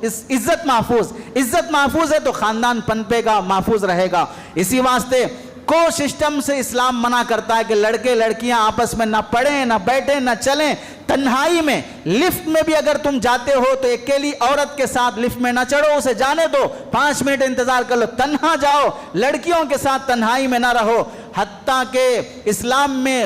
عزت محفوظ ہے تو خاندان پنپے گا، محفوظ رہے گا۔ اسی واسطے کو سسٹم سے اسلام منع کرتا ہے کہ لڑکے لڑکیاں آپس میں نہ پڑھیں، نہ بیٹھیں، نہ چلیں۔ تنہائی میں لفٹ میں بھی اگر تم جاتے ہو تو اکیلی عورت کے ساتھ لفٹ میں نہ چڑھو، اسے جانے دو، 5 منٹ انتظار کر لو، تنہا جاؤ، لڑکیوں کے ساتھ تنہائی میں نہ رہو۔ حتیٰ کہ اسلام میں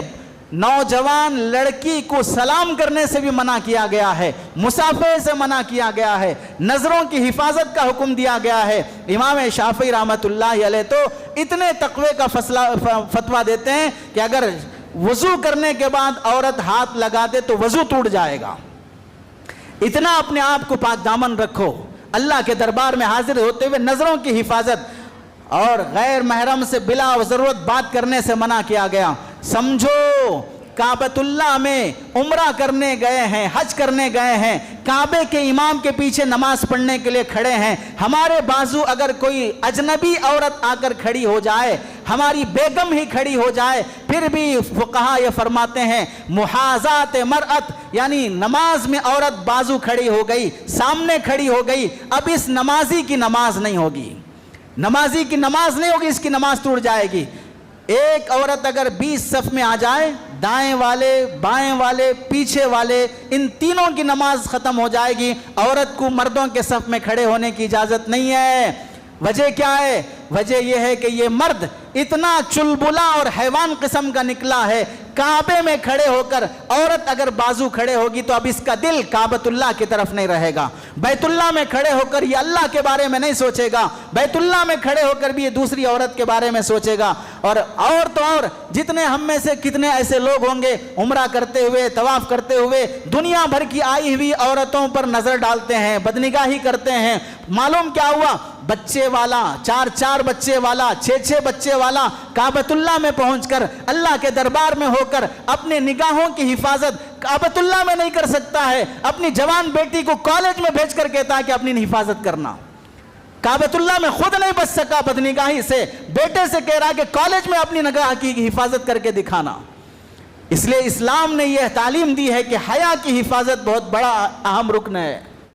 نوجوان لڑکی کو سلام کرنے سے بھی منع کیا گیا ہے، مصافحے سے منع کیا گیا ہے، نظروں کی حفاظت کا حکم دیا گیا ہے۔ امام شافعی رحمۃ اللہ علیہ تو اتنے تقوی کا فتویٰ دیتے ہیں کہ اگر وضو کرنے کے بعد عورت ہاتھ لگا دے تو وضو ٹوٹ جائے گا۔ اتنا اپنے آپ کو پاک دامن رکھو، اللہ کے دربار میں حاضر ہوتے ہوئے نظروں کی حفاظت، اور غیر محرم سے بلا ضرورت بات کرنے سے منع کیا گیا۔ سمجھو کعبۃ اللہ میں عمرہ کرنے گئے ہیں، حج کرنے گئے ہیں، کعبے کے امام کے پیچھے نماز پڑھنے کے لیے کھڑے ہیں، ہمارے بازو اگر کوئی اجنبی عورت آ کر کھڑی ہو جائے، ہماری بیگم ہی کھڑی ہو جائے، پھر بھی فقہا یہ فرماتے ہیں محاذات مرأت، یعنی نماز میں عورت بازو کھڑی ہو گئی، سامنے کھڑی ہو گئی، اب اس نمازی کی نماز نہیں ہوگی، نمازی کی نماز نہیں ہوگی، اس کی نماز ٹوٹ جائے گی۔ ایک عورت اگر 20 صف میں آ جائے، دائیں والے، بائیں والے، پیچھے والے، ان تینوں کی نماز ختم ہو جائے گی۔ عورت کو مردوں کے صف میں کھڑے ہونے کی اجازت نہیں ہے۔ وجہ کیا ہے؟ وجہ یہ ہے کہ یہ مرد اتنا چلبلا اور حیوان قسم کا نکلا ہے، کعبے میں کھڑے ہو کر عورت اگر بازو کھڑے ہوگی تو اب اس کا دل کعبۃ اللہ کی طرف نہیں رہے گا، بیت اللہ میں کھڑے ہو کر یہ اللہ کے بارے میں نہیں سوچے گا، بیت اللہ میں کھڑے ہو کر بھی یہ دوسری عورت کے بارے میں سوچے گا۔ اور تو اور جتنے ہم میں سے کتنے ایسے لوگ ہوں گے عمرہ کرتے ہوئے، طواف کرتے ہوئے دنیا بھر کی آئی ہوئی عورتوں پر نظر ڈالتے ہیں، بدنگاہی کرتے ہیں۔ معلوم کیا ہوا؟ بچے والا، 4 بچے والا، 6 بچے والا کعبۃ اللہ میں پہنچ کر اللہ کے دربار میں ہو کر اپنے نگاہوں کی حفاظت کعبۃ اللہ میں نہیں کر سکتا ہے، اپنی جوان بیٹی کو کالج میں بھیج کر کہتا ہے کہ اپنی حفاظت کرنا۔ کعبۃ اللہ میں خود نہیں بچ سکا بدنگاہی سے، بیٹے سے کہہ رہا کہ کالج میں اپنی نگاہ کی حفاظت کر کے دکھانا۔ اس لیے اسلام نے یہ تعلیم دی ہے کہ حیا کی حفاظت بہت بڑا اہم رکن ہے۔